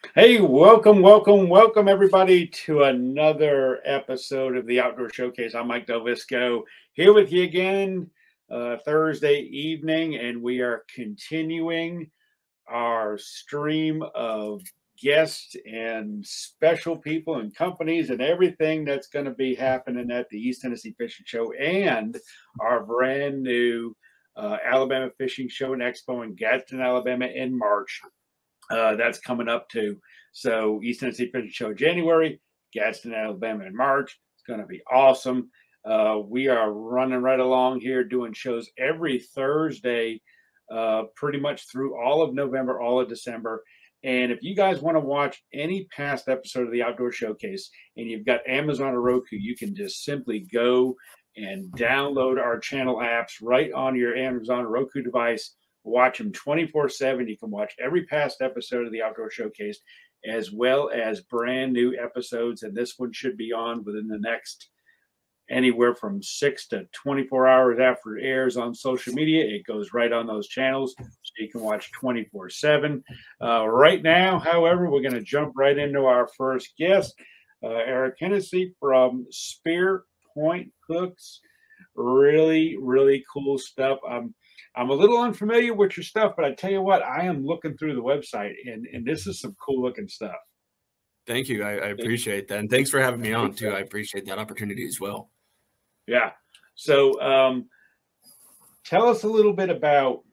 Hey, welcome everybody to another episode of the Outdoor Showcase. I'm Mike DelVisco here with you again Thursday evening, and we are continuing our stream of guests and special people and companies and everything that's going to be happening at the East Tennessee Fishing Show and our brand new Alabama Fishing Show and Expo in Gadsden, Alabama in March. That's coming up too. So East Tennessee Fishing Show January, Gadsden, Alabama in March. It's going to be awesome. We are running right along here doing shows every Thursday, pretty much through all of November, all of December. And if you guys want to watch any past episode of the Outdoor Showcase and you've got Amazon or Roku, you can just simply go and download our channel apps right on your Amazon or Roku device. Watch them 24/7. You can watch every past episode of the Outdoor Showcase, as well as brand new episodes. And this one should be on within the next anywhere from 6 to 24 hours after it airs on social media. It goes right on those channels, so you can watch 24/7. Right now, however, we're going to jump right into our first guest, Eric Hennessy from Spearpoint Hooks. Really, really cool stuff. I'm a little unfamiliar with your stuff, but I tell you what, I am looking through the website, and this is some cool looking stuff. Thank you. I appreciate that. And thanks for having me on too. I appreciate that opportunity as well. Yeah. So tell us a little bit about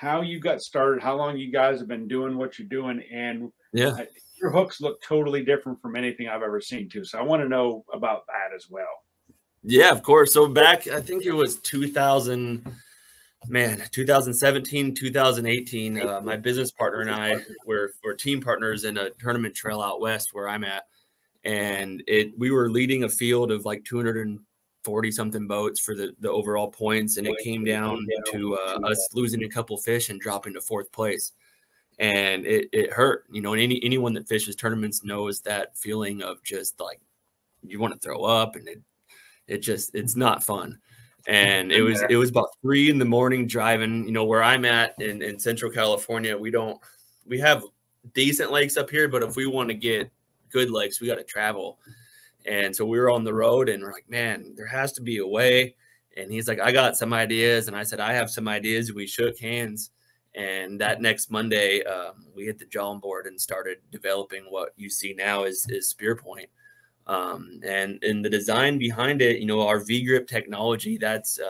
how you got started, how long you guys have been doing what you're doing, and your hooks look totally different from anything I've ever seen too. So I want to know about that as well. Yeah, of course. So back, I think it was 2017, 2018, my business partner and I were team partners in a tournament trail out west where I'm at. And we were leading a field of like 240 something boats for the overall points. And it came down to us losing a couple fish and dropping to fourth place. And it hurt, and anyone that fishes tournaments knows that feeling of just like, you want to throw up, and it's not fun. And it was about 3 a.m. driving, where I'm at in Central California. We have decent lakes up here, but if we want to get good lakes, we got to travel. And so we were on the road, and we're like, man, there has to be a way. And he's like, I got some ideas. And I said, I have some ideas. We shook hands. And that next Monday, we hit the drawing board and started developing what you see now is Spearpoint. And in the design behind it, our V-grip technology, that's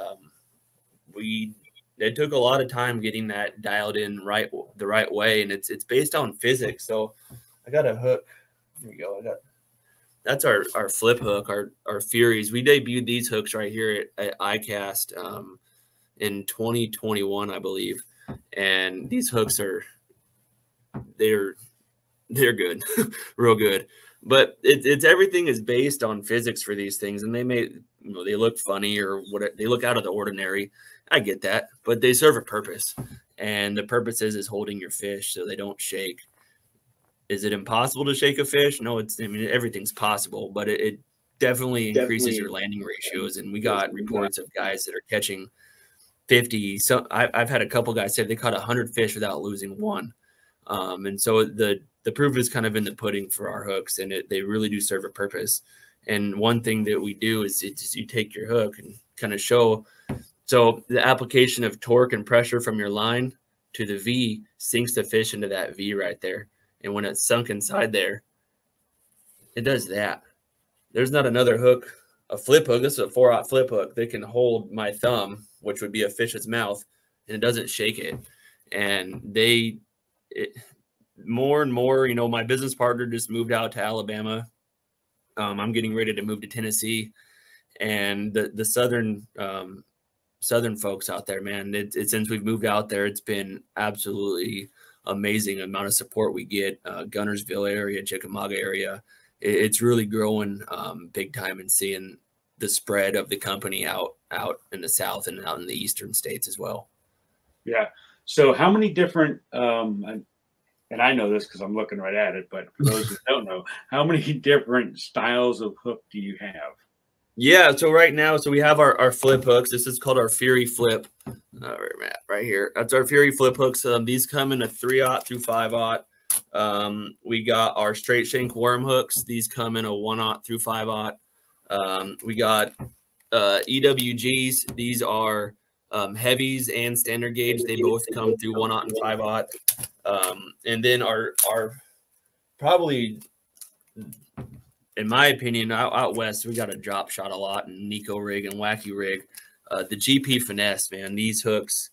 it took a lot of time getting that dialed in the right way, and it's based on physics. So I got a hook. Here we go. That's our flip hook, our Furies. We debuted these hooks right here at ICAST in 2021, I believe, and these hooks they're good, real good. But it's everything is based on physics for these things, and they look funny or what, they look out of the ordinary. I get that, but they serve a purpose, and the purpose is holding your fish so they don't shake. Is it impossible to shake a fish? No, everything's possible, but it definitely increases your landing ratios. And we got reports of guys that are catching 50. So I've had a couple guys say they caught 100 fish without losing one. And so the proof is kind of in the pudding for our hooks, and they really do serve a purpose. And one thing that we do is you take your hook and kind of show. So the application of torque and pressure from your line to the V sinks the fish into that V right there. And when it's sunk inside there, it does that. There's not another hook, a flip hook. This is a 4/0 flip hook that can hold my thumb, which would be a fish's mouth, and it doesn't shake it. And more and more, my business partner just moved out to Alabama. I'm getting ready to move to Tennessee, and the southern folks out there, man, since we've moved out there, it's been absolutely amazing amount of support we get. Gunnersville area, Chickamauga area, it's really growing big time, and seeing the spread of the company out in the South and out in the eastern states as well. Yeah. So how many different, and I know this because I'm looking right at it, but for those who don't know, how many different styles of hook do you have? Yeah, so right now, we have our flip hooks. This is called our Fury Flip. Right here. That's our Fury Flip hooks. These come in a 3/0 through 5/0. We got our straight shank worm hooks. These come in a 1/0 through 5/0. We got EWGs. These are heavies and standard gauge. They both come through 1/0 and 5/0. And then our probably, in my opinion, out west, we got a drop shot a lot, and Nico rig and wacky rig. The GP finesse, man, these hooks,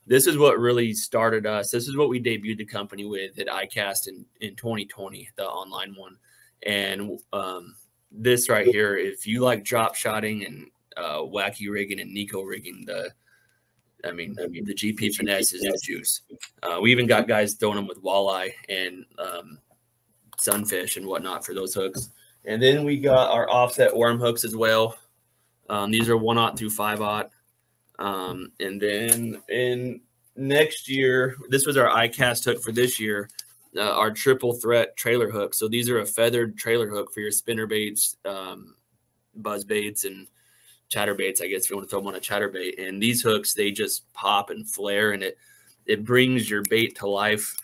this is what really started us. This is what we debuted the company with at ICAST in 2020, the online one. And this right here, if you like drop shotting and wacky rigging and Nico rigging, the GP finesse is the juice. We even got guys throwing them with walleye and sunfish and whatnot for those hooks. And then we got our offset worm hooks as well. These are 1/0 through 5/0. And then in next year, this was our ICAST hook for this year, our triple threat trailer hook. So these are a feathered trailer hook for your spinner baits, buzz baits, and chatterbaits, I guess, if you want to throw them on a chatterbait. And these hooks, they just pop and flare, and it brings your bait to life,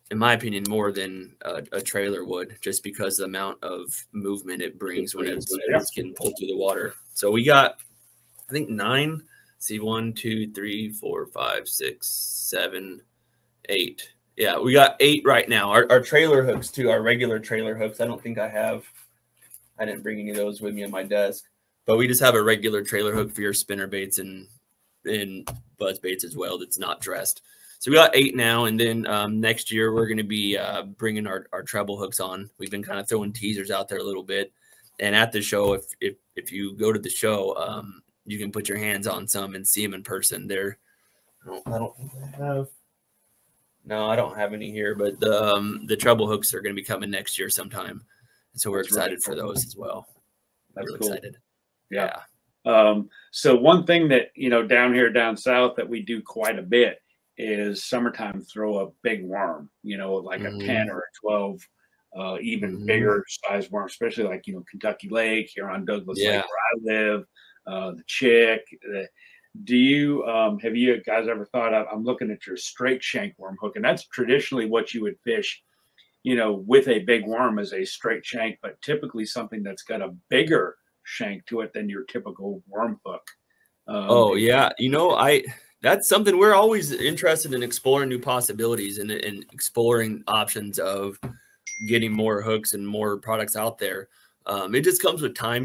in my opinion, more than a trailer would, just because the amount of movement it brings when it's getting pulled through the water. So we got, I think, 9. See, 1, 2, 3, 4, 5, 6, 7, 8. Yeah, we got 8 right now. Our trailer hooks too, our regular trailer hooks. I don't think I didn't bring any of those with me on my desk, but we just have a regular trailer hook for your spinner baits and buzz baits as well that's not dressed. So we got 8 now, and then next year we're going to be bringing our treble hooks on. We've been kind of throwing teasers out there a little bit, and at the show, if you go to the show, you can put your hands on some and see them in person. I don't have any here, but the treble hooks are going to be coming next year sometime, so we're excited for those as well. That's really cool. Excited. Yeah. So one thing that down south that we do quite a bit is summertime throw a big worm, like a 10 or a 12, even bigger size worm, especially like Kentucky Lake here on Douglas Lake where I live, the Chick. Do you have you guys ever thought of? I'm looking at your straight shank worm hook, and that's traditionally what you would fish, with a big worm as a straight shank, but typically something that's got a bigger shank to it than your typical worm hook. That's something we're always interested in, exploring new possibilities and exploring options of getting more hooks and more products out there. It just comes with time,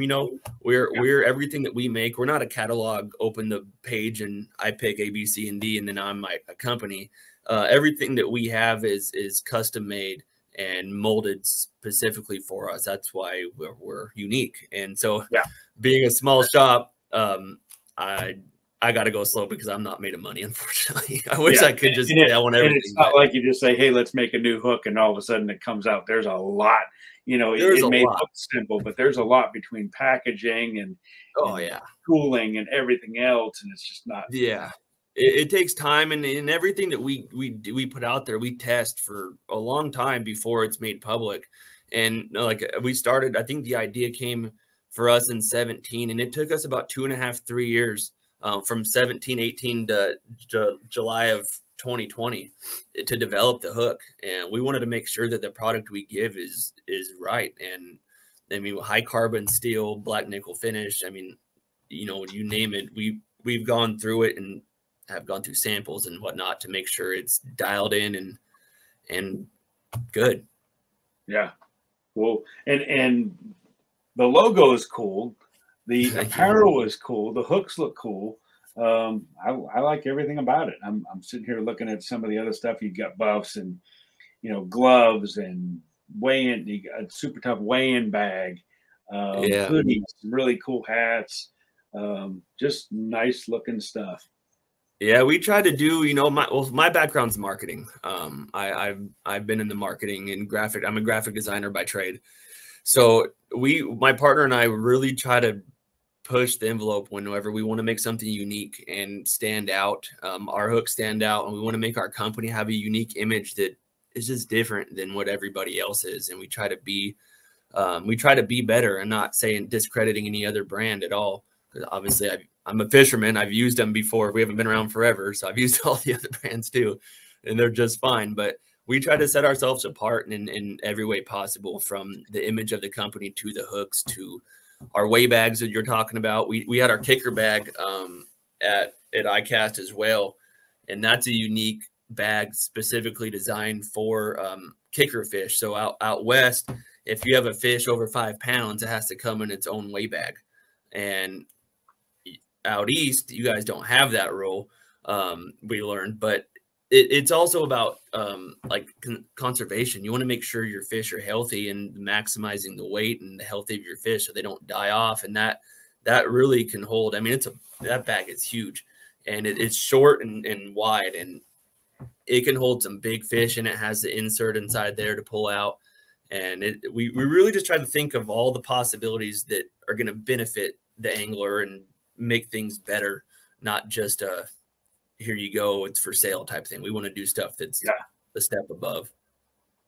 we're everything that we make. We're not a catalog, open the page and I pick A, B, C, and D, and then I'm a company. Everything that we have is custom made and molded specifically for us. That's why we're unique. And so being a small shop, I got to go slow because I'm not made of money, unfortunately. I wish I could just say I want everything. And it's not like you just say, hey, let's make a new hook, and all of a sudden it comes out. There's a lot, it may look simple, but there's a lot between packaging and cooling and everything else. And it's just not. Yeah. It takes time, and everything that we put out there, we test for a long time before it's made public. And like we started, I think the idea came for us in 2017, and it took us about 2.5, 3 years. From 17, 18 to July of 2020 to develop the hook. And we wanted to make sure that the product we give is right. And I mean, high carbon steel, black nickel finish. I mean, you name it. We've gone through it and have gone through samples and whatnot to make sure it's dialed in and good. Yeah. Cool. And the logo is cool. The apparel is cool. The hooks look cool. I like everything about it. I'm sitting here looking at some of the other stuff. You got buffs and gloves and weigh-in. You got a super tough weigh-in bag, hoodies, really cool hats, just nice looking stuff. Yeah, we try to do. My background's marketing. I've been in the marketing and graphic. I'm a graphic designer by trade. So my partner and I really try to push the envelope whenever we want to make something unique and stand out. Our hooks stand out, and we want to make our company have a unique image that is just different than what everybody else is. And we try to be better, and not saying discrediting any other brand at all. Because obviously I'm a fisherman. I've used them before. We haven't been around forever, so I've used all the other brands too. and they're just fine. But we try to set ourselves apart in every way possible, from the image of the company to the hooks to our weigh bags that you're talking about. We had our kicker bag at ICAST as well, and that's a unique bag specifically designed for kicker fish. So out west, if you have a fish over 5 pounds, it has to come in its own weigh bag. And out east, you guys don't have that rule, we learned, but it's also about like conservation. You want to make sure your fish are healthy and maximizing the weight and the health of your fish so they don't die off. And that really can hold. I mean, that bag is huge, and it's short and wide, and it can hold some big fish, and it has the insert inside there to pull out. And we really just try to think of all the possibilities that are going to benefit the angler and make things better, not just here you go, it's for sale type thing. We want to do stuff that's a step above.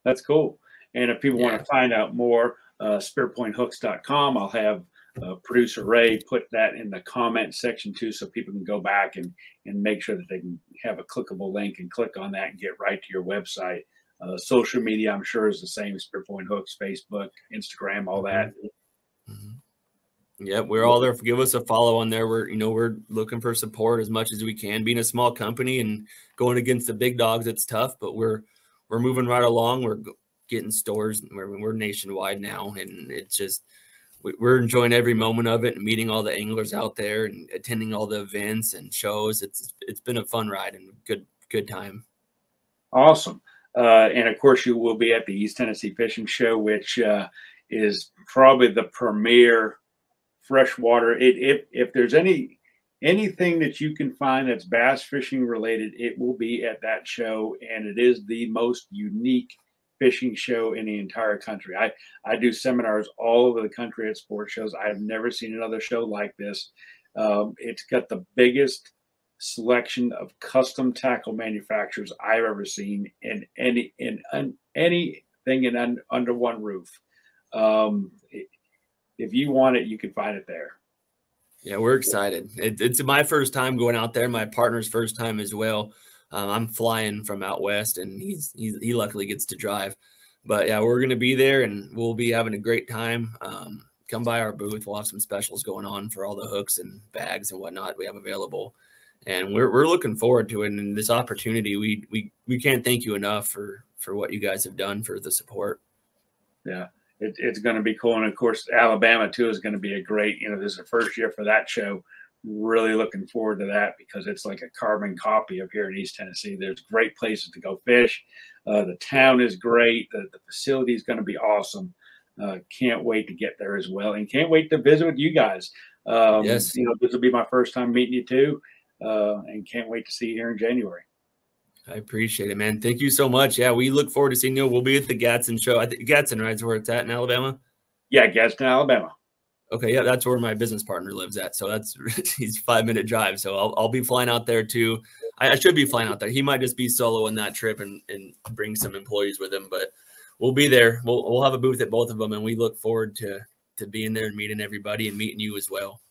That's cool. And if people want to find out more, spearpointhooks.com, I'll have producer Ray put that in the comment section too, so people can go back and make sure that they can have a clickable link and click on that and get right to your website. Social media, I'm sure, is the same as Spearpoint Hooks, Facebook, Instagram, all that. Yeah, we're all there. Give us a follow on there. We're looking for support as much as we can. Being a small company and going against the big dogs, it's tough, but we're moving right along. We're getting stores. We're nationwide now, and it's just we're enjoying every moment of it and meeting all the anglers out there and attending all the events and shows. It's been a fun ride and good time. Awesome. And of course, you will be at the East Tennessee Fishing Show, which is probably the premier freshwater. If there's anything that you can find that's bass fishing related, it will be at that show, and it is the most unique fishing show in the entire country. I do seminars all over the country at sports shows. I have never seen another show like this. It's got the biggest selection of custom tackle manufacturers I've ever seen in anything under one roof. If you want it, you can find it there. Yeah, we're excited. It's my first time going out there. My partner's first time as well. I'm flying from out west, and he luckily gets to drive. But yeah, we're going to be there, and we'll be having a great time. Come by our booth. We'll have some specials going on for all the hooks and bags and whatnot we have available. And we're looking forward to it. And this opportunity, we can't thank you enough for what you guys have done, for the support. Yeah. It's going to be cool. And of course, Alabama too is going to be a great, this is the first year for that show. Really looking forward to that, because it's like a carbon copy of here in East Tennessee. There's great places to go fish. The town is great. The facility is going to be awesome. Can't wait to get there as well. And can't wait to visit with you guys. Yes. This will be my first time meeting you too. And can't wait to see you here in January. I appreciate it, man. Thank you so much. Yeah, we look forward to seeing you. We'll be at the Gadsden show. I think Gadsden, right, is where it's at in Alabama? Yeah, Gadsden, Alabama. Okay, yeah, that's where my business partner lives at. So he's a 5-minute drive. So I'll be flying out there too. I should be flying out there. He might just be solo on that trip and bring some employees with him, but we'll be there. We'll have a booth at both of them, and we look forward to being there and meeting everybody and meeting you as well.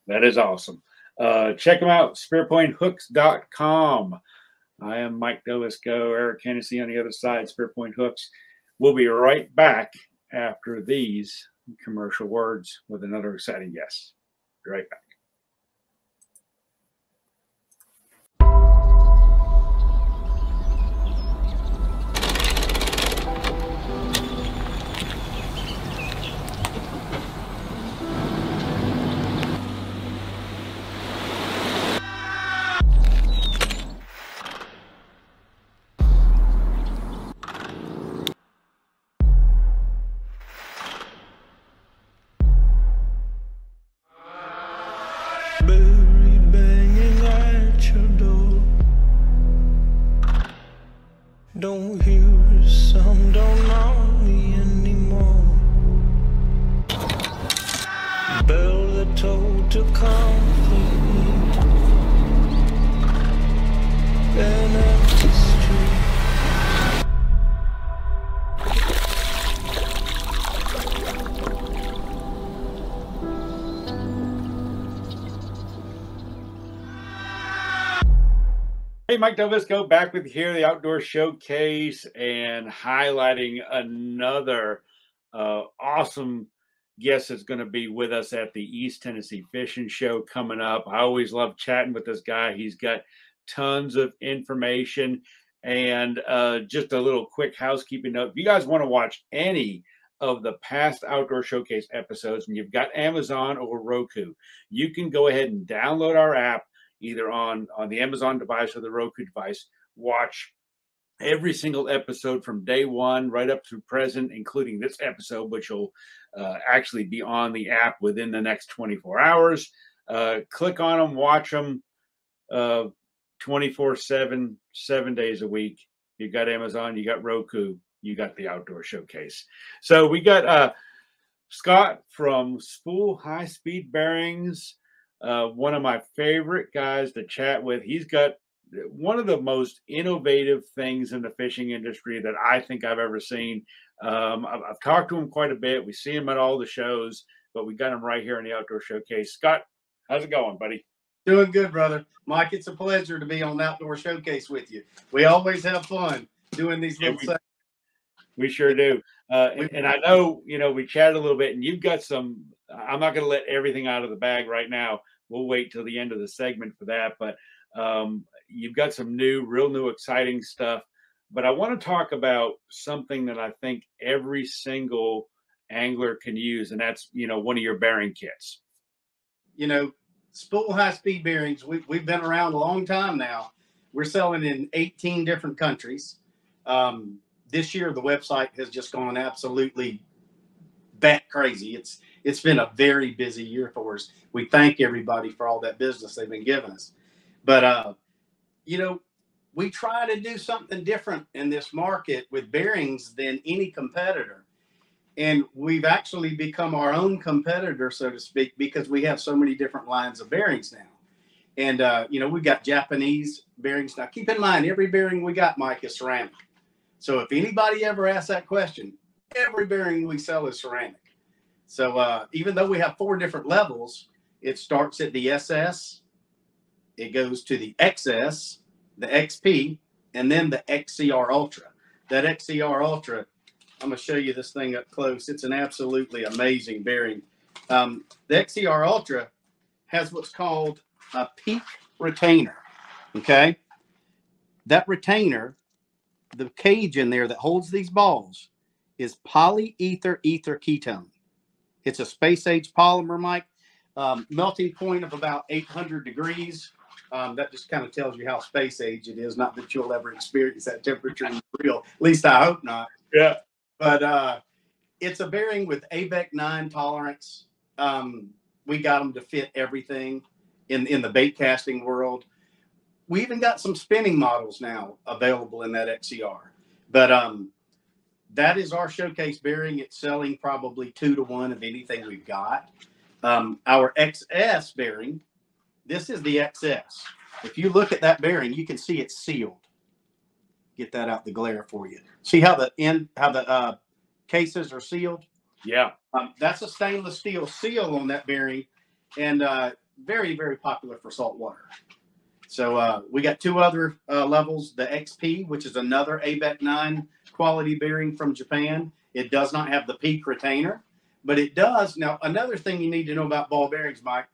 That is awesome. Check them out, spearpointhooks.com. I am Mike DelVisco, Eric Hennessy on the other side, Spearpoint Hooks. We'll be right back after these commercial words with another exciting guest. Be right back. Don't hear some, don't know me anymore. Bell that told to comfort me. An empty street. Hey everybody, Mike DelVisco back with you here, the Outdoor Showcase, and highlighting another awesome guest that's going to be with us at the East Tennessee Fishing Show coming up. I always love chatting with this guy. He's got tons of information. And just a little quick housekeeping note. If you guys want to watch any of the past Outdoor Showcase episodes and you've got Amazon or Roku, you can go ahead and download our app either on the Amazon device or the Roku device. Watch every single episode from day one right up to present, including this episode, which will actually be on the app within the next 24 hours. Click on them, watch them 24/7, 7 days a week. You got Amazon, you got Roku, you got the Outdoor Showcase. So we got Scott from Spool Hi-Speed Bearings, one of my favorite guys to chat with. He's got one of the most innovative things in the fishing industry that I think I've ever seen. I've talked to him quite a bit. We see him at all the shows, but we got him right here in the Outdoor Showcase. Scott, how's it going, buddy? Doing good, brother. Mike, it's a pleasure to be on the Outdoor Showcase with you. We always have fun doing these little segments. We sure do. And I know, we chatted a little bit, and you've got some, I'm not going to let everything out of the bag right now. We'll wait till the end of the segment for that. But you've got some real new, exciting stuff. But I want to talk about something that I think every single angler can use, and that's, one of your bearing kits. Spool Hi-Speed Bearings, we've been around a long time now. We're selling in 18 different countries. This year, the website has just gone absolutely bat crazy. It's been a very busy year for us. We thank everybody for all that business they've been giving us. But, we try to do something different in this market with bearings than any competitor. And we've actually become our own competitor, so to speak, because we have so many different lines of bearings now. And, we've got Japanese bearings. Now, keep in mind, every bearing we got, Mike, is ceramic. So if anybody ever asks that question, every bearing we sell is ceramic. So even though we have 4 different levels, it starts at the SS, it goes to the XS, the XP, and then the XCR Ultra. That XCR Ultra, I'm going to show you this thing up close. It's an absolutely amazing bearing. The XCR Ultra has what's called a peak retainer, okay? That retainer, the cage in there that holds these balls, is polyether ether ketone. It's a space-age polymer, Mike. Melting point of about 800 degrees. That just kind of tells you how space-age it is. Not that you'll ever experience that temperature in real. At least I hope not. Yeah. But it's a bearing with ABEC 9 tolerance. We got them to fit everything in the bait casting world. We even got some spinning models now available in that XCR. But that is our showcase bearing. It's selling probably 2 to 1 of anything we've got. Our XS bearing, this is the XS. If you look at that bearing, you can see it's sealed. Get that out the glare for you. See how the cases are sealed? Yeah. That's a stainless steel seal on that bearing, and very, very popular for saltwater. So we got 2 other levels, the XP, which is another ABEC 9 quality bearing from Japan. It does not have the peak retainer, but it does. Now, another thing you need to know about ball bearings, Mike,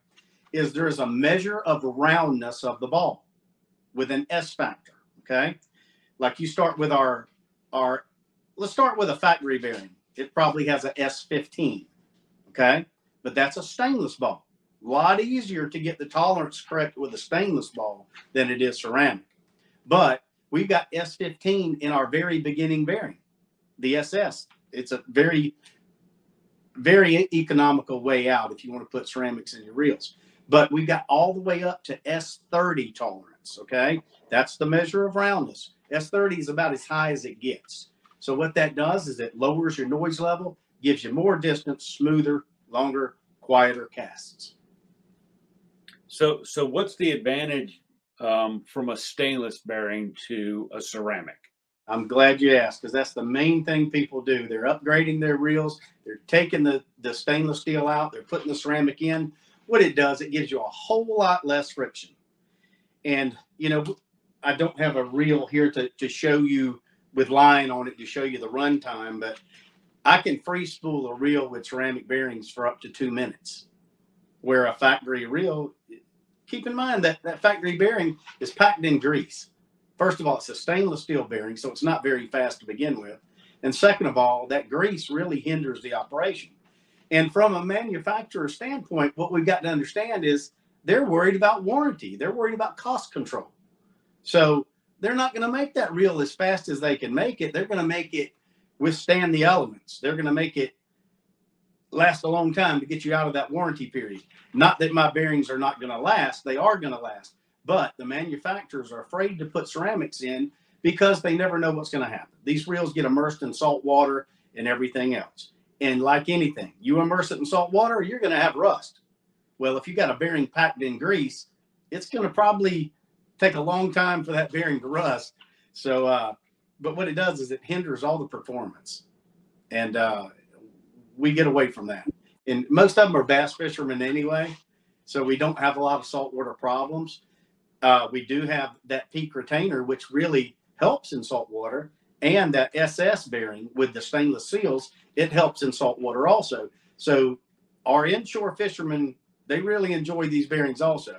is there is a measure of roundness of the ball with an S factor, okay? Like you start with let's start with a factory bearing. It probably has a S15, okay? But that's a stainless ball. A lot easier to get the tolerance correct with a stainless ball than it is ceramic. But we've got S15 in our very beginning bearing, the SS. It's a very, very economical way out if you want to put ceramics in your reels. But we've got all the way up to S30 tolerance, okay? That's the measure of roundness. S30 is about as high as it gets. So what that does is it lowers your noise level, gives you more distance, smoother, longer, quieter casts. So what's the advantage from a stainless bearing to a ceramic? I'm glad you asked, because that's the main thing people do. They're upgrading their reels. They're taking the stainless steel out. They're putting the ceramic in. What it does, it gives you a whole lot less friction. And, I don't have a reel here to show you with line on it to show you the run time, but I can free spool a reel with ceramic bearings for up to 2 minutes. Where a factory reel, keep in mind that that factory bearing is packed in grease. First of all, it's a stainless steel bearing, so it's not very fast to begin with. And second of all, that grease really hinders the operation. And from a manufacturer standpoint, what we've got to understand is they're worried about warranty. They're worried about cost control. So they're not going to make that reel as fast as they can make it. They're going to make it withstand the elements. They're going to make it last a long time to get you out of that warranty period. Not that my bearings are not going to last. They are going to last. But the manufacturers are afraid to put ceramics in because they never know what's going to happen. These reels get immersed in salt water and everything else. And like anything, you immerse it in salt water, you're going to have rust. Well, if you got a bearing packed in grease, it's going to probably take a long time for that bearing to rust. So, but what it does is it hinders all the performance. And we get away from that. And most of them are bass fishermen anyway, so we don't have a lot of saltwater problems. We do have that peak retainer, which really helps in saltwater, and that SS bearing with the stainless seals, it helps in saltwater also. So our inshore fishermen, they really enjoy these bearings also.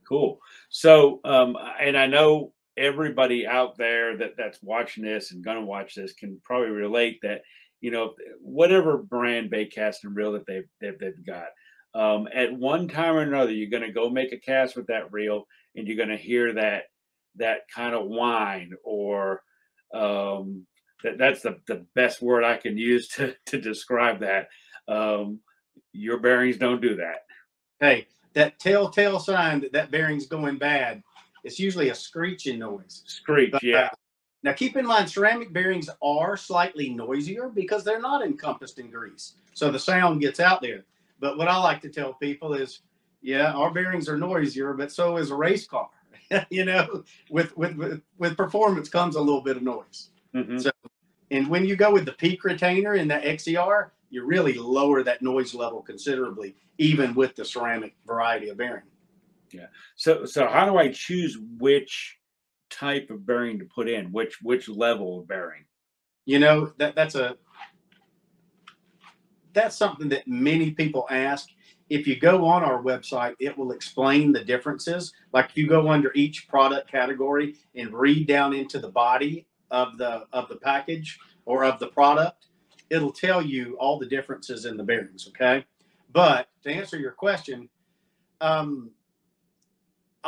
Cool. So, and I know everybody out there that's watching this and going to watch this can probably relate that, you know, whatever brand bait casting reel that they've got, at one time or another, you're going to go make a cast with that reel, and you're going to hear that kind of whine, or that's the best word I can use to describe that. Your bearings don't do that. Hey, that telltale sign that bearing's going bad, it's usually a screeching noise. Screech, yeah. Now, keep in mind, ceramic bearings are slightly noisier because they're not encompassed in grease. So the sound gets out there. But what I like to tell people is, yeah, our bearings are noisier, but so is a race car. You know, with performance comes a little bit of noise. Mm-hmm. So, and when you go with the peak retainer and that XER, you really lower that noise level considerably, even with the ceramic variety of bearing. Yeah. So how do I choose which type of bearing to put in, which level of bearing? You know, that's something that many people ask. If you go on our website, it will explain the differences. Like if you go under each product category and read down into the body of the package or of the product, it'll tell you all the differences in the bearings. Okay. But to answer your question, a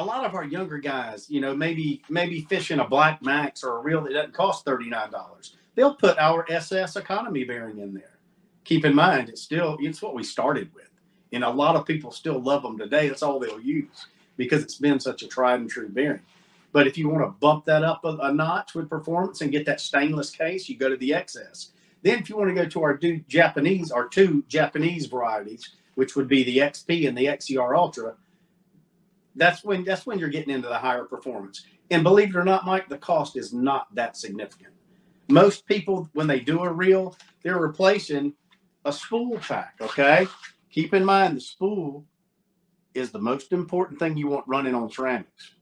lot of our younger guys, you know, maybe fishing a Black Max or a reel that doesn't cost $39. They'll put our SS economy bearing in there. Keep in mind, it's what we started with. And a lot of people still love them today. That's all they'll use because it's been such a tried and true bearing. But if you want to bump that up a notch with performance and get that stainless case, you go to the XS. Then if you want to go to our two Japanese varieties, which would be the XP and the XER Ultra, that's when you're getting into the higher performance. And believe it or not, Mike, the cost is not that significant. Most people, when they do a reel, they're replacing a spool pack, okay? Keep in mind, the spool is the most important thing you want running on ceramics.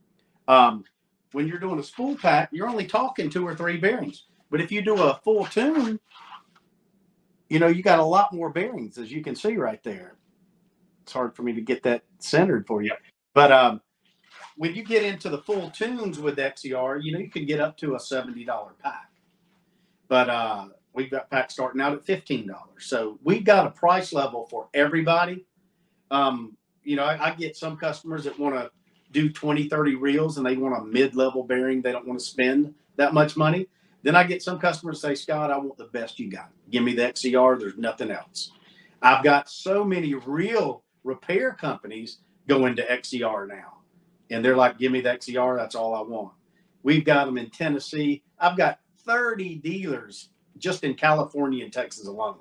When you're doing a spool pack, you're only talking 2 or 3 bearings. But if you do a full tune, you know, you got a lot more bearings, as you can see right there. It's hard for me to get that centered for you. But when you get into the full tunes with XER, you know, you can get up to a $70 pack. But we've got packs starting out at $15. So we've got a price level for everybody. You know, I get some customers that want to do 20, 30 reels and they want a mid-level bearing. They don't want to spend that much money. Then I get some customers say, Scott, I want the best you got. Give me the XER. There's nothing else. I've got so many real repair companies going to XER now. And they're like, give me the XER. That's all I want. We've got them in Tennessee. I've got 30 dealers just in California and Texas alone.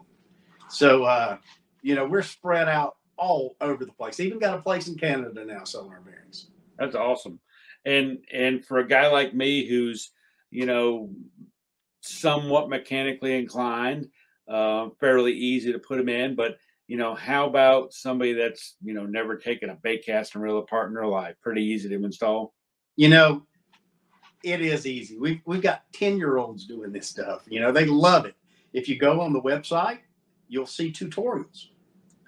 So, you know, we're spread out all over the place. Even got a place in Canada now selling our bearings. That's awesome. And for a guy like me who's, you know, somewhat mechanically inclined, fairly easy to put them in, but you know, how about somebody that's, you know, never taken a bait casting reel apart in their life? Pretty easy to install. You know, it is easy. We've got 10-year-olds doing this stuff. You know, they love it. If you go on the website, you'll see tutorials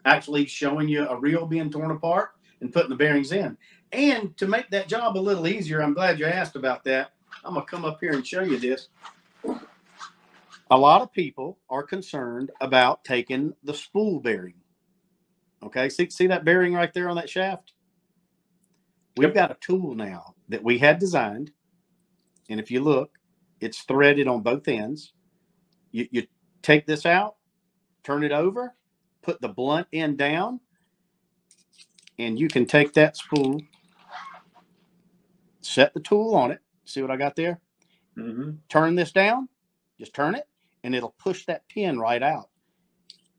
actually showing you a reel being torn apart and putting the bearings in. And to make that job a little easier, I'm glad you asked about that. I'm going to come up here and show you this. A lot of people are concerned about taking the spool bearing. Okay, see that bearing right there on that shaft? We've got a tool now that we had designed. And if you look, it's threaded on both ends. You take this out, turn it over, put the blunt end down, and you can take that spool, set the tool on it. See what I got there? Mm-hmm. Turn this down, just turn it, and it'll push that pin right out.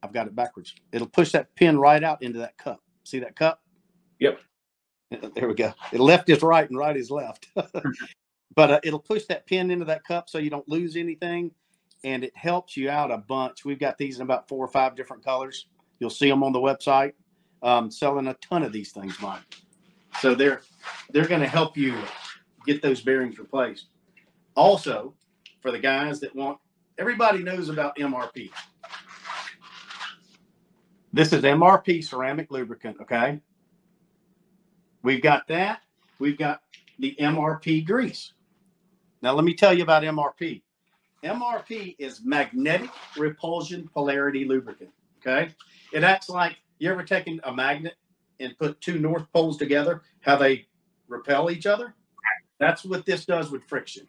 I've got it backwards. It'll push that pin right out into that cup. See that cup? Yep. There we go. Left is right and right is left. But it'll push that pin into that cup so you don't lose anything, and it helps you out a bunch. We've got these in about 4 or 5 different colors. You'll see them on the website. Selling a ton of these things, Mike. So they're going to help you get those bearings replaced. Also, for the guys that want, everybody knows about MRP. This is MRP ceramic lubricant, okay? We've got that. We've got the MRP grease. Now, let me tell you about MRP. MRP is magnetic repulsion polarity lubricant, okay? It acts like, you ever taken a magnet and put 2 north poles together, how they repel each other? That's what this does with friction.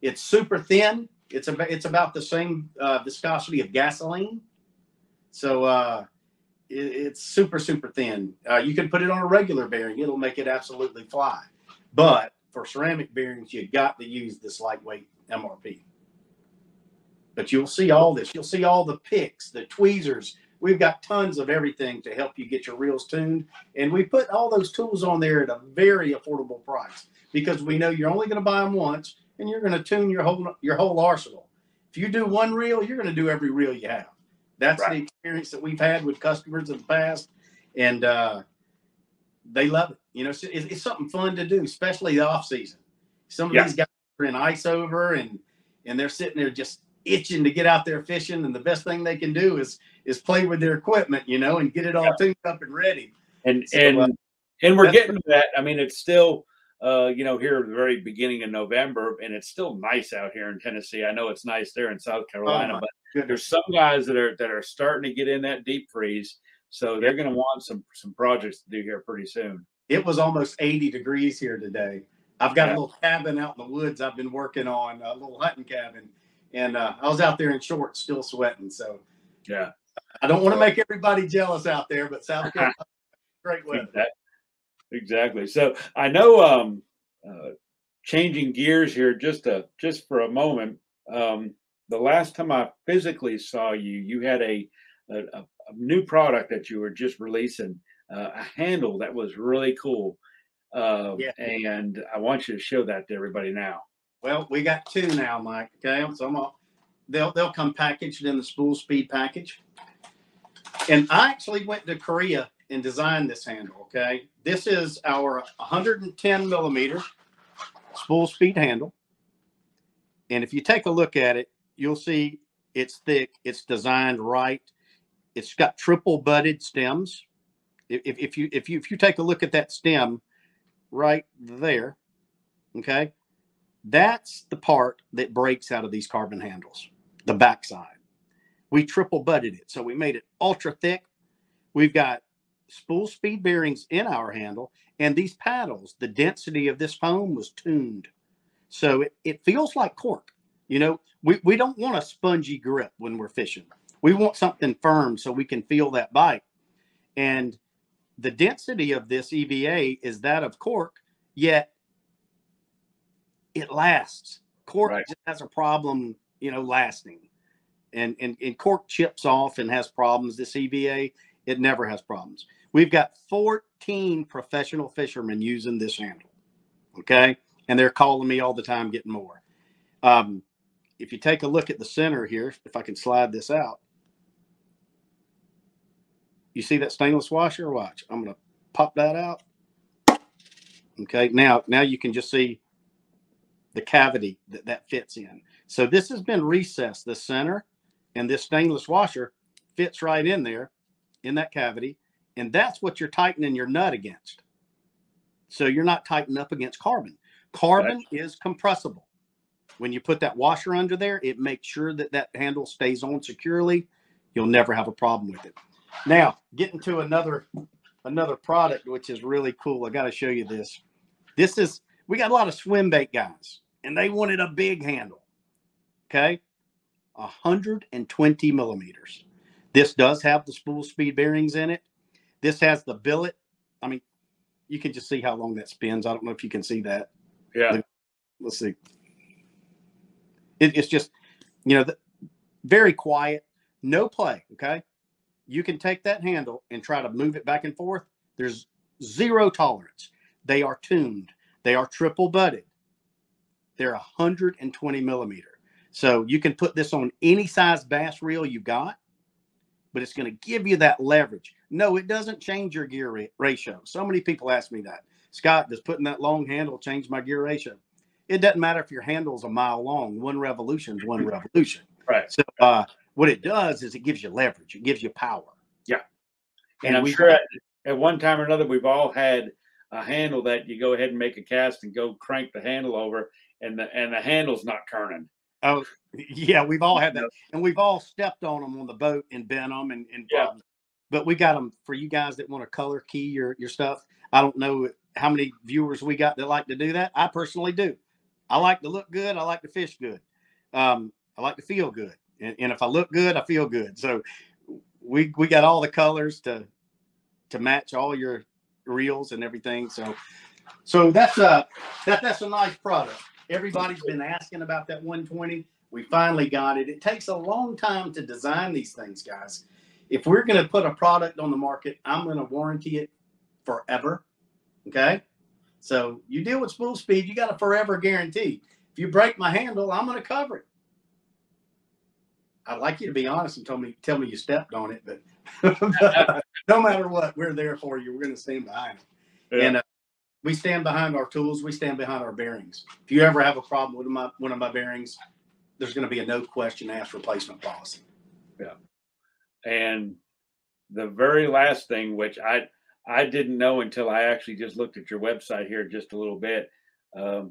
It's super thin. It's about the same viscosity of gasoline. So it's super, super thin. You can put it on a regular bearing. It'll make it absolutely fly. But for ceramic bearings, you got to use this lightweight MRP. But you'll see all this. You'll see all the picks, the tweezers. We've got tons of everything to help you get your reels tuned. And we put all those tools on there at a very affordable price because we know you're only going to buy them once and you're going to tune your whole arsenal. If you do one reel, you're going to do every reel you have. That's right. The experience that we've had with customers in the past. And they love it. You know, it's something fun to do, especially the off season. Some of these guys are in ice over and they're sitting there just itching to get out there fishing, and the best thing they can do is play with their equipment, you know, and get it all tuned up and ready. And we're getting to that. I mean, it's still you know, here at the very beginning of November, and it's still nice out here in Tennessee. I know it's nice there in South Carolina, but there's some guys that are starting to get in that deep freeze, so they're going to want some projects to do here pretty soon. It was almost 80 degrees here today. I've got a little cabin out in the woods I've been working on, a little hunting cabin. And I was out there in shorts, still sweating. So, yeah, I don't want to make everybody jealous out there, but South Carolina, great weather. Exactly. So I know, changing gears here just for a moment. The last time I physically saw you, you had a new product that you were just releasing, a handle that was really cool. And I want you to show that to everybody now. Well, we got 2 now, Mike. Okay, so they'll come packaged in the Spool Speed package. And I actually went to Korea and designed this handle. Okay, this is our 110 millimeter Spool Speed handle. And if you take a look at it, you'll see it's thick. It's designed right. It's got triple butted stems. If you take a look at that stem right there, okay. That's the part that breaks out of these carbon handles, the backside. We triple butted it, so we made it ultra thick. We've got Spool Speed bearings in our handle, and these paddles, the density of this foam was tuned. So it feels like cork. You know, we don't want a spongy grip when we're fishing. We want something firm so we can feel that bite. And the density of this EVA is that of cork, yet it lasts. Cork just has a problem, you know, lasting. And cork chips off and has problems. This EVA, it never has problems. We've got 14 professional fishermen using this handle, okay? And they're calling me all the time, getting more. If you take a look at the center here, if I can slide this out, you see that stainless washer? Watch. I'm going to pop that out. Okay, now you can just see the cavity that fits in. So this has been recessed, the center, and this stainless washer fits right in there in that cavity. And that's what you're tightening your nut against. So you're not tightening up against carbon. Carbon is compressible. When you put that washer under there, it makes sure that that handle stays on securely. You'll never have a problem with it. Now, getting to another product, which is really cool. I got to show you this. We got a lot of swim bait guys, and they wanted a big handle. Okay. 120 millimeters. This does have the spool speed bearings in it. This has the billet. I mean, you can just see how long that spins. I don't know if you can see that. Yeah. Let's see. It's just, very quiet, no play. Okay. You can take that handle and try to move it back and forth. There's zero tolerance. They are tuned. They are triple butted. They're 120 millimeter. So you can put this on any size bass reel you got, but it's going to give you that leverage. No, it doesn't change your gear ratio. So many people ask me that. Scott, does putting that long handle change my gear ratio? It doesn't matter if your handle's a mile long. One revolution is one revolution. Right. So what it does is it gives you leverage. It gives you power. Yeah. And I'm sure at one time or another, we've all had a handle that you go ahead and make a cast and go crank the handle over, and the handle's not turning. Oh, yeah, we've all had that. And we've all stepped on them on the boat and bent them and problems. But we got them for you guys that want to color key your stuff. I don't know how many viewers we got that like to do that. I personally do. I like to look good. I like to fish good. I like to feel good. And if I look good, I feel good. So we got all the colors to match all your reels and everything. So that's a nice product. Everybody's been asking about that 120. We finally got it. It takes a long time to design these things, guys. If we're going to put a product on the market, I'm going to warranty it forever. Okay. So you deal with spool speed, you got a forever guarantee. If you break my handle, I'm going to cover it. I'd like you to be honest and tell me you stepped on it, but no matter what, we're there for you. We're going to stand behind it. Yeah. And we stand behind our tools. We stand behind our bearings. If you ever have a problem with one of my bearings, there's going to be a no question asked replacement policy. Yeah. And the very last thing, which I didn't know until I actually just looked at your website here just a little bit.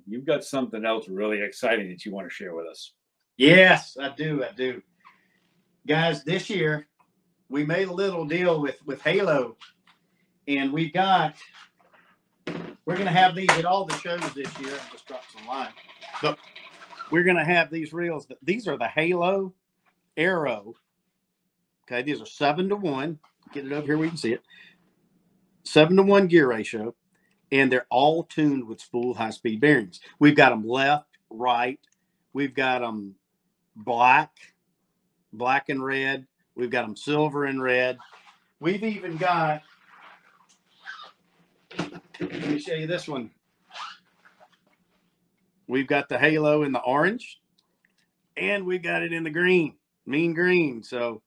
You've got something else really exciting that you want to share with us. Yes, I do. Guys, this year we made a little deal with Halo, and we're going to have these at all the shows this year. I just dropped some line. But we're going to have these reels. These are the Halo Arrow. Okay, these are 7-to-1. Get it over here where you can see it. 7-to-1 gear ratio, and they're all tuned with Spool Hi-Speed bearings. We've got them left, right. We've got them black and red. We've got them silver and red. We've even got, let me show you this one. We've got the Halo in the orange, and we've got it in the green, mean green. So,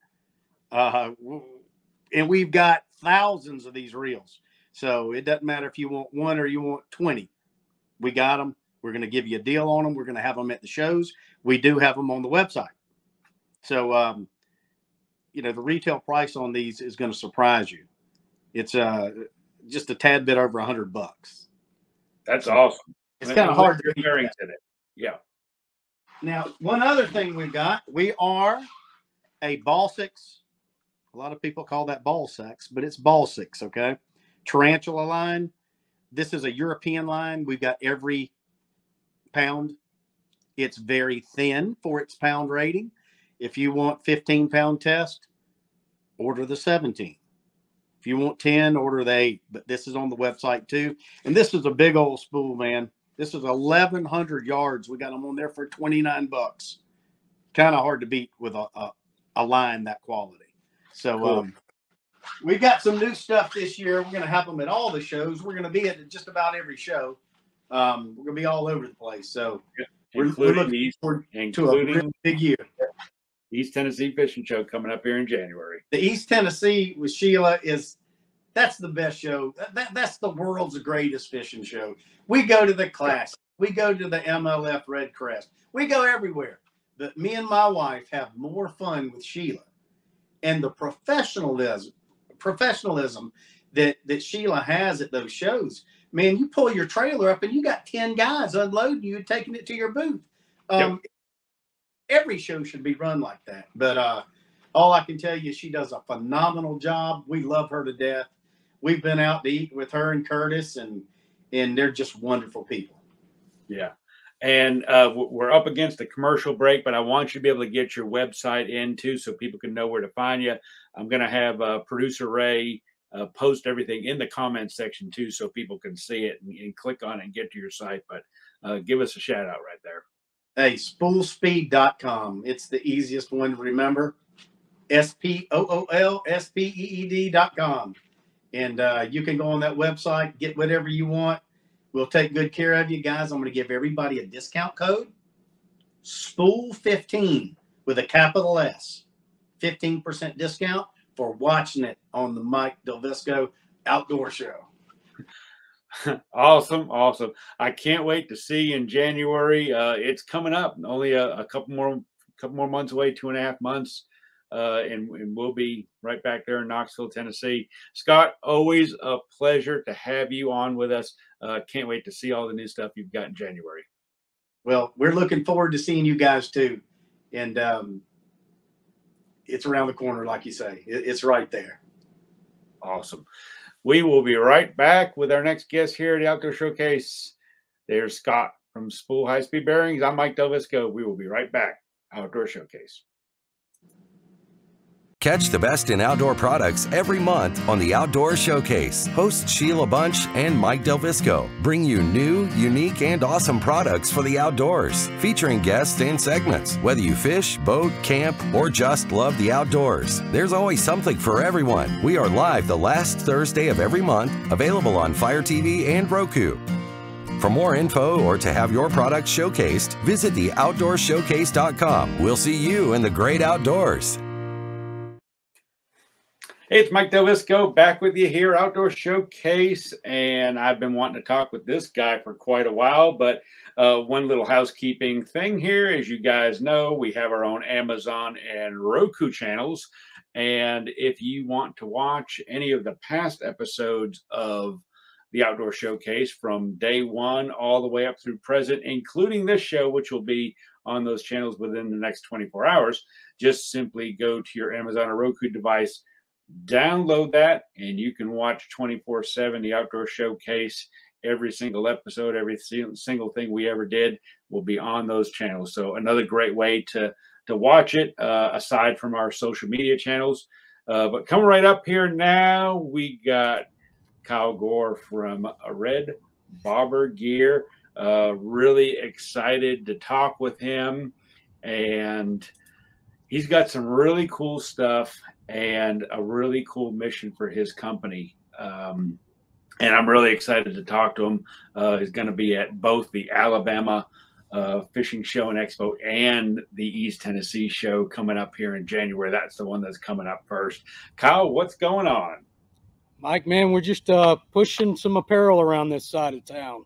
and we've got thousands of these reels. So it doesn't matter if you want one or you want 20. We got them. We're going to give you a deal on them. We're going to have them at the shows. We do have them on the website. So, the retail price on these is going to surprise you. It's just a tad bit over $100. That's awesome. It's kind of hard to beat bearings in it. Yeah. Now, one other thing we are a ball six. A lot of people call that ball sacks, but it's ball six. Okay. Tarantula line. This is a European line. We've got every pound. It's very thin for its pound rating. If you want 15-pound test, order the 17. If you want 10, order the 8. But this is on the website too. And this is a big old spool, man. This is 1,100 yards. We got them on there for $29. Kind of hard to beat with a line that quality. So cool. We got some new stuff this year. We're going to have them at all the shows. We're going to be at just about every show. We're going to be all over the place. So we're looking forward to a really big year. East Tennessee Fishing Show coming up here in January. The East Tennessee with Sheila that's the best show. That's the world's greatest fishing show. We go to the Classic. We go to the MLF Red Crest. We go everywhere. But me and my wife have more fun with Sheila, and the professionalism that Sheila has at those shows. Man, you pull your trailer up and you got 10 guys unloading you and taking it to your booth. Every show should be run like that. But all I can tell you, she does a phenomenal job. We love her to death. We've been out to eat with her and Curtis, and they're just wonderful people. Yeah. And we're up against the commercial break, but I want you to be able to get your website in too, so people can know where to find you. I'm going to have producer Ray post everything in the comments section too, so people can see it and click on it and get to your site. But give us a shout out right there. Hey, spoolspeed.com. It's the easiest one to remember. SPOOLSPEED.com. And you can go on that website, get whatever you want. We'll take good care of you guys. I'm going to give everybody a discount code, Spool15 with a capital S. 15% discount for watching it on the Mike DelVisco Outdoor Show. Awesome. I can't wait to see you in January. It's coming up, only a couple more months away, 2.5 months. And we'll be right back there in Knoxville, Tennessee. Scott, always a pleasure to have you on with us. Can't wait to see all the new stuff you've got in January. Well, we're looking forward to seeing you guys too. And it's around the corner, like you say. It's right there. Awesome. We will be right back with our next guest here at the Outdoor Showcase. There's Scott from Spool Hi-Speed Bearings. I'm Mike DelVisco. We will be right back. Outdoor Showcase. Catch the best in outdoor products every month on the Outdoor Showcase. Hosts Shelia Bunch and Mike DelVisco bring you new, unique, and awesome products for the outdoors, featuring guests and segments. Whether you fish, boat, camp, or just love the outdoors, there's always something for everyone. We are live the last Thursday of every month, available on Fire TV and Roku. For more info or to have your product showcased, visit theoutdoorshowcase.com. We'll see you in the great outdoors. Hey, it's Mike DelVisco back with you here, Outdoor Showcase, and I've been wanting to talk with this guy for quite a while, but one little housekeeping thing here. As you guys know, we have our own Amazon and Roku channels, and if you want to watch any of the past episodes of the Outdoor Showcase from day one all the way up through present, including this show, which will be on those channels within the next 24 hours, just simply go to your Amazon or Roku device, download that, and you can watch 24/7 the Outdoor Showcase. Every single episode, every single thing we ever did will be on those channels. So another great way to watch it, aside from our social media channels. But coming right up here now, we got Kyle Gore from Red Bobber Gear. Really excited to talk with him, and he's got some really cool stuff and a really cool mission for his company. And I'm really excited to talk to him. He's going to be at both the Alabama Fishing Show and Expo and the East Tennessee Show coming up here in January. That's the one that's coming up first. Kyle, what's going on? Mike, man, we're just pushing some apparel around this side of town.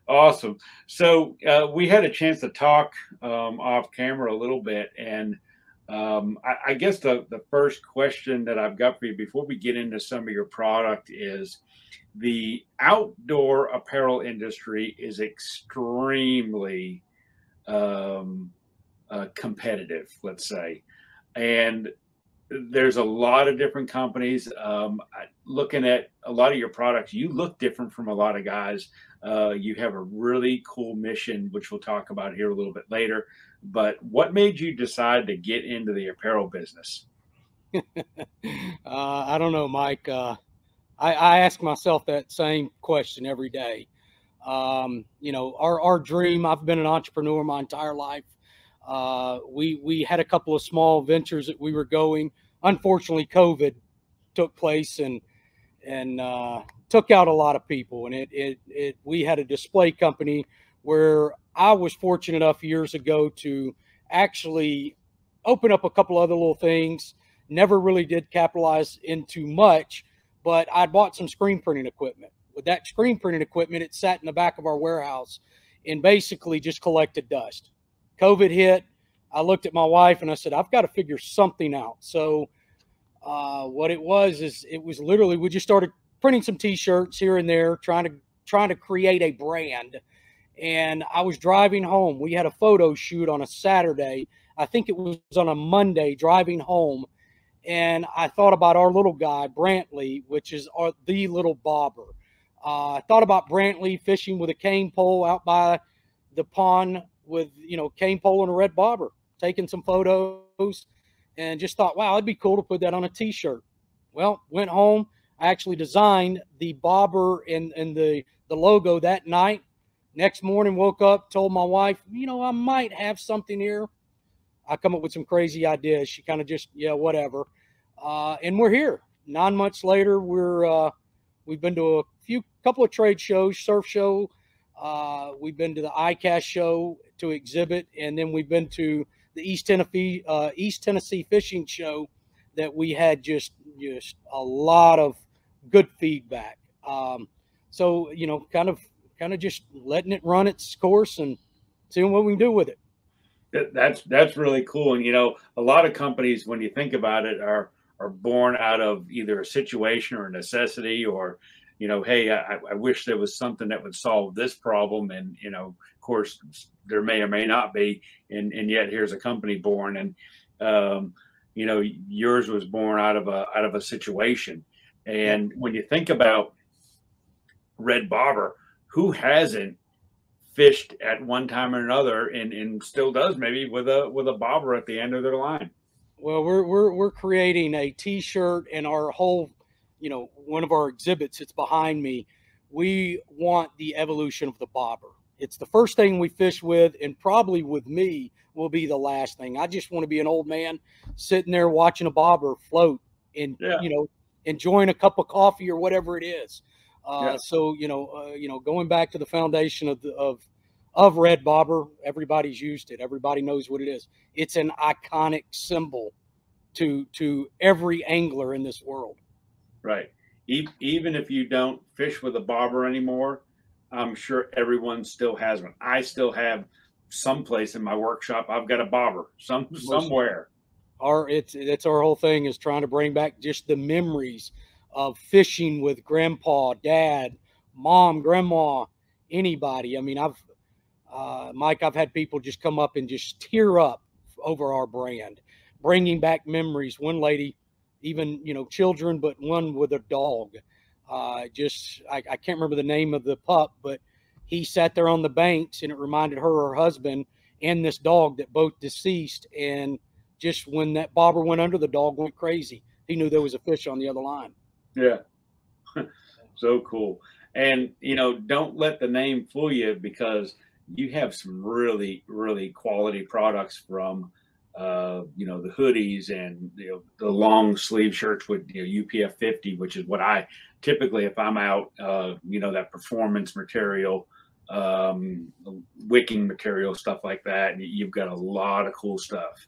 Awesome. So we had a chance to talk off camera a little bit, and I guess the first question that I've got for you before we get into some of your product is the outdoor apparel industry is extremely competitive, let's say, and there's a lot of different companies. Looking at a lot of your products, you look different from a lot of guys. You have a really cool mission, which we'll talk about here a little bit later. But what made you decide to get into the apparel business? I don't know, Mike. I ask myself that same question every day. You know, our dream, I've been an entrepreneur my entire life. We had a couple of small ventures that we were going. Unfortunately, COVID took place and took out a lot of people. And we had a display company where I was fortunate enough years ago to actually open up a couple other little things. Never really did capitalize into much, but I bought some screen printing equipment. with that screen printing equipment, it sat in the back of our warehouse and basically just collected dust. COVID hit. I looked at my wife and I said, I've got to figure something out. So what it was is it was literally, we just started printing some t-shirts here and there, trying to create a brand. And I was driving home. We had a photo shoot on a Saturday. I think it was on a Monday, driving home. And I thought about our little guy, Brantley, which is the little bobber. I thought about Brantley fishing with a cane pole out by the pond with, you know, cane pole and a red bobber, taking some photos, and just thought, wow, it'd be cool to put that on a t-shirt. Well, went home. I actually designed the bobber and the logo that night. Next morning, woke up, told my wife, you know, I might have something here. I come up with some crazy ideas. She kind of just, yeah, whatever. And we're here. 9 months later, we've been to a couple of trade shows, surf show. We've been to the ICAST show to exhibit, and then we've been to the East Tennessee Fishing Show that we had just a lot of good feedback. So, you know, kind of just letting it run its course and seeing what we can do with it. That's really cool. And, you know, a lot of companies, when you think about it, are born out of either a situation or a necessity, or, you know, hey, I wish there was something that would solve this problem. And, you know, of course, there may or may not be. And yet here's a company born. And, you know, yours was born out of a situation. And when you think about red bobber, who hasn't fished at one time or another and still does, maybe with a bobber at the end of their line? Well, we're creating a t-shirt, and our whole, you know, one of our exhibits, it's behind me. We want the evolution of the bobber. It's the first thing we fish with, and probably with me will be the last thing. I just want to be an old man sitting there watching a bobber float and, you know, enjoying a cup of coffee or whatever it is. So, you know, going back to the foundation of red bobber, everybody's used it. Everybody knows what it is. It's an iconic symbol to every angler in this world. Right. Even if you don't fish with a bobber anymore, I'm sure everyone still has one. I still have someplace in my workshop. I've got a bobber somewhere. It's our whole thing is trying to bring back just the memories of fishing with grandpa, dad, mom, grandma, anybody. I mean, Mike, I've had people just come up and just tear up over our brand, bringing back memories. One lady, even, you know, children, but one with a dog. I can't remember the name of the pup, but he sat there on the banks and it reminded her husband and this dog that both deceased. And just when that bobber went under, the dog went crazy. He knew there was a fish on the other line. Yeah. So cool. And, you know, don't let the name fool you, because you have some really, really quality products from, you know, the hoodies and, you know, the long sleeve shirts with, you know, UPF 50, which is what I typically, if I'm out, you know, that performance material, wicking material, stuff like that. You've got a lot of cool stuff.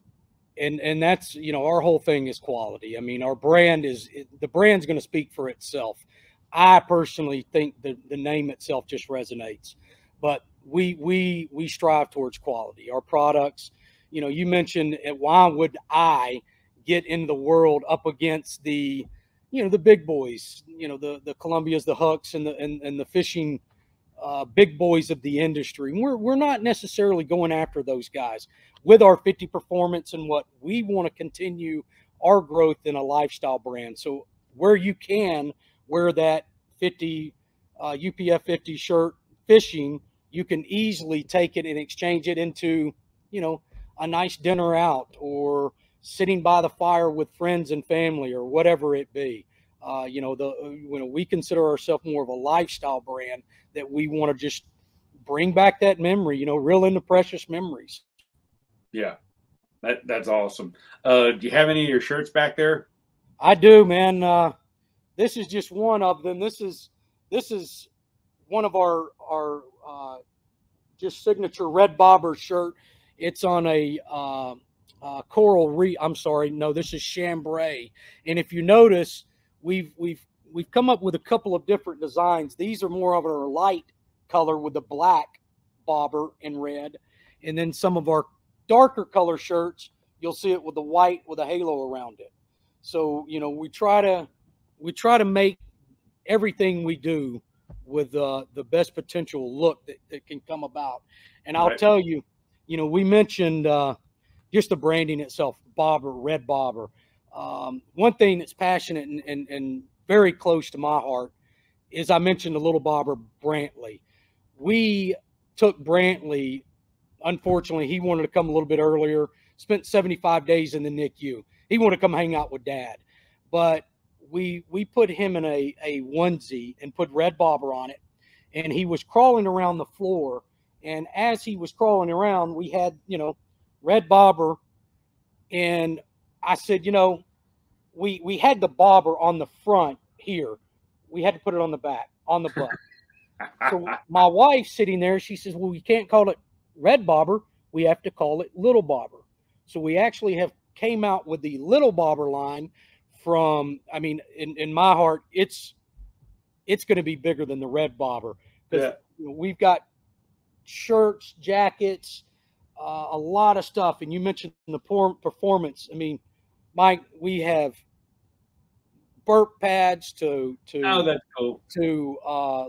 And that's, you know, our whole thing is quality. I mean, our brand the brand's going to speak for itself. I personally think the name itself just resonates, but we strive towards quality. Our products, you know, you mentioned why would I get in the world up against the, you know, the big boys, you know, the Columbias, the Hooks, and the fishing big boys of the industry. We're not necessarily going after those guys with our 50 Performance, and what we want to continue our growth in a lifestyle brand. So where you can wear that 50 UPF 50 shirt fishing, you can easily take it and exchange it into, you know, a nice dinner out or sitting by the fire with friends and family or whatever it be. You know, we consider ourselves more of a lifestyle brand that we want to just bring back that memory, you know, reel in the precious memories. Yeah, that's awesome. Do you have any of your shirts back there? I do, man. This is just one of them. This is one of our just signature red bobber shirt. It's on a coral reef. I'm sorry, no, this is chambray. And if you notice, we've we've come up with a couple of different designs. These are more of our light color with the black bobber and red. And then some of our darker color shirts, you'll see it with the white with a halo around it. So, you know, we try to make everything we do with the best potential look that can come about. And I'll tell you, you know, we mentioned just the branding itself, bobber, red bobber. One thing that's passionate and very close to my heart is I mentioned the little bobber, Brantley. We took Brantley. Unfortunately, he wanted to come a little bit earlier, spent 75 days in the NICU. He wanted to come hang out with Dad. But we put him in a onesie and put red bobber on it. And he was crawling around the floor. And as he was crawling around, we had, you know, red bobber. And I said, you know, we had the bobber on the front here. We had to put it on the back, on the butt. So my wife sitting there, she says, well, we can't call it red bobber. We have to call it little bobber. So we actually have came out with the little bobber line from, I mean, in my heart, it's going to be bigger than the red bobber. Because you know, we've got shirts, jackets, a lot of stuff. And you mentioned the performance. I mean, Mike, we have burp pads to that's cool. to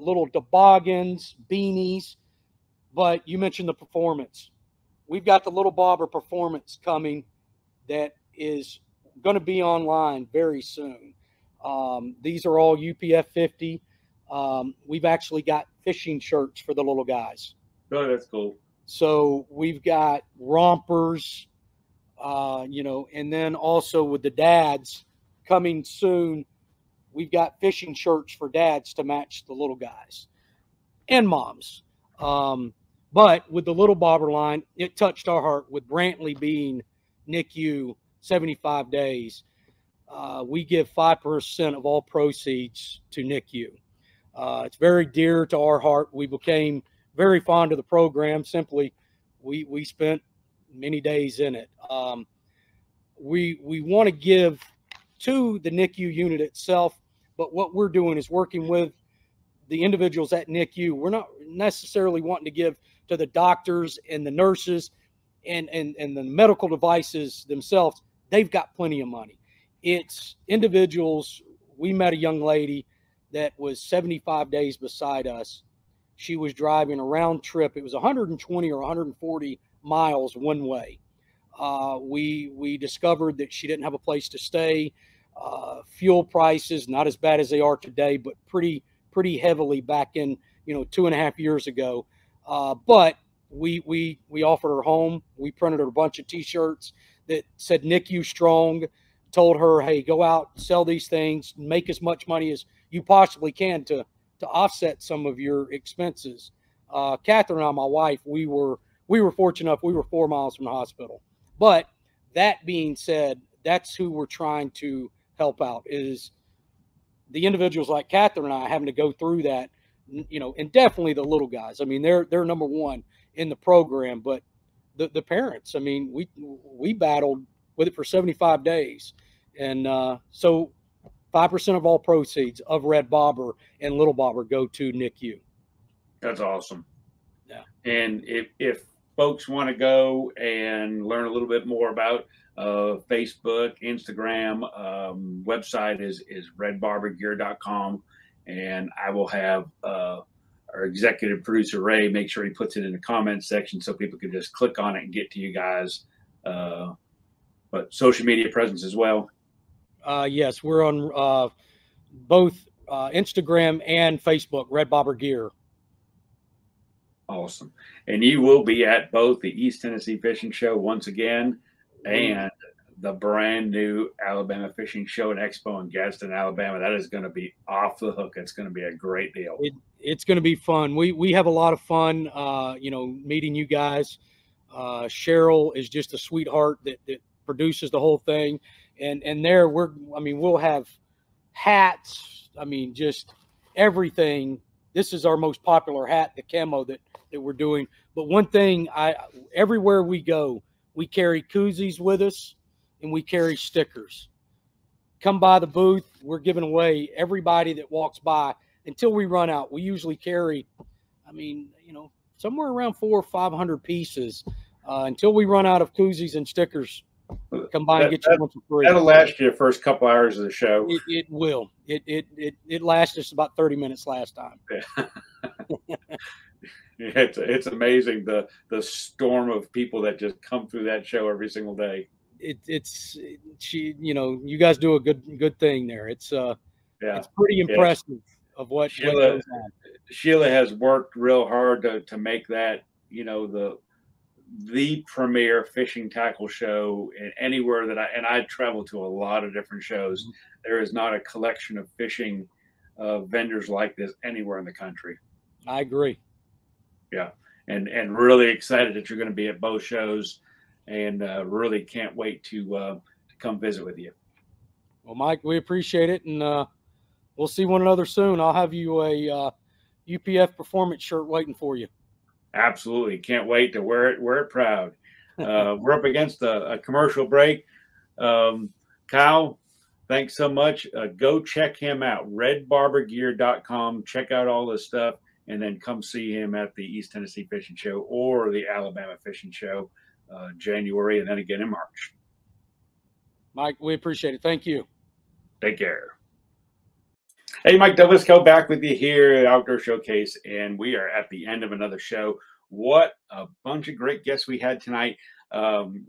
little toboggans, beanies. But you mentioned the performance. We've got the little bobber performance coming that is going to be online very soon. These are all UPF 50. We've actually got fishing shirts for the little guys. Oh, that's cool. So we've got rompers, you know, and then also with the dads coming soon, we've got fishing shirts for dads to match the little guys and moms. But with the little bobber line, it touched our heart with Brantley being NICU 75 days. We give 5% of all proceeds to NICU. It's very dear to our heart. We became very fond of the program. Simply, we spent many days in it. We want to give to the NICU unit itself, but what we're doing is working with the individuals at NICU. We're not necessarily wanting to give to the doctors and the nurses and the medical devices themselves. They've got plenty of money. It's individuals. We met a young lady that was 75 days beside us. She was driving a round trip. It was 120 or 140 miles one way. We discovered that she didn't have a place to stay. Fuel prices, not as bad as they are today, but pretty heavily back in, you know, 2.5 years ago. But we offered her home. We printed her a bunch of T-shirts that said NICU Strong, told her, hey, go out, sell these things, make as much money as you possibly can to offset some of your expenses. Catherine and I, my wife, we were fortunate enough, we were 4 miles from the hospital. But that being said, that's who we're trying to help out, is the individuals like Catherine and I having to go through that, you know, and definitely the little guys. I mean, they're number one in the program, but the parents, I mean, we battled with it for 75 days. And so 5% of all proceeds of red bobber and little bobber go to NICU. That's awesome. Yeah. And if folks want to go and learn a little bit more about Facebook, Instagram, website is redbobbergear.com. And I will have our executive producer, Ray, make sure he puts it in the comments section so people can just click on it and get to you guys. But social media presence as well. Yes, we're on both Instagram and Facebook, Red Bobber Gear. Awesome. And you will be at both the East Tennessee Fishing Show once again and the brand new Alabama Fishing Show and Expo in Gadsden, Alabama. That is going to be off the hook. It's going to be a great deal. It's going to be fun. We have a lot of fun, you know, meeting you guys. Cheryl is just a sweetheart that produces the whole thing. And there we'll have hats. I mean, just everything. This is our most popular hat, the camo that we're doing. But one thing, everywhere we go, we carry koozies with us and we carry stickers. come by the booth. We're giving away everybody that walks by until we run out. We usually carry, I mean, somewhere around 400 or 500 pieces until we run out of koozies and stickers. Come by and get you one for free. That'll last you the first couple hours of the show. It will. It lasted us about 30 minutes last time. Yeah. It's amazing the storm of people that just come through that show every single day. You guys do a good thing there. It's pretty impressive of what goes on. Sheila has worked real hard to make that, the premier fishing tackle show anywhere that I travel to a lot of different shows. Mm-hmm. There is not a collection of fishing vendors like this anywhere in the country. I agree. Yeah. And really excited that you're going to be at both shows, and really can't wait to come visit with you. Well, Mike, we appreciate it, and we'll see one another soon. I'll have you a UPF performance shirt waiting for you. Absolutely. Can't wait to wear it proud. We're up against a commercial break. Kyle, thanks so much. Go check him out, redbarbergear.com. Check out all this stuff, and then come see him at the East Tennessee Fishing Show or the Alabama Fishing Show, January, and then again in March. Mike, we appreciate it. Thank you. Take care. Hey, Mike DelVisco back with you here at Outdoor Showcase, and we are at the end of another show. What a bunch of great guests we had tonight.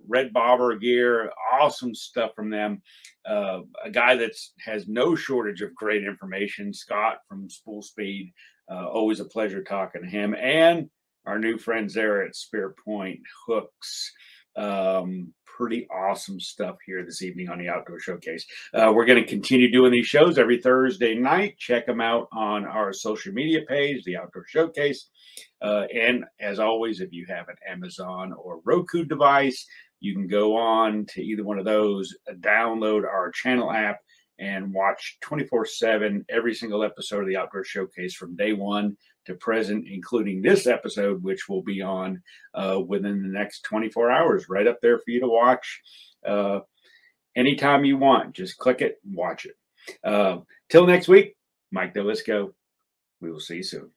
Red Bobber Gear, awesome stuff from them. A guy that has no shortage of great information, Scott from Spool Speed. Always a pleasure talking to him. And our new friends there at Spearpoint Hooks. Pretty awesome stuff here this evening on the Outdoor Showcase. We're going to continue doing these shows every Thursday night. Check them out on our social media page, the Outdoor Showcase. And as always, if you have an Amazon or Roku device, you can go on to either one of those, download our channel app, and watch 24/7 every single episode of the Outdoor Showcase from day one to present, including this episode, which will be on within the next 24 hours, right up there for you to watch anytime you want. Just click it and watch it. Till next week, Mike DelVisco. We will see you soon.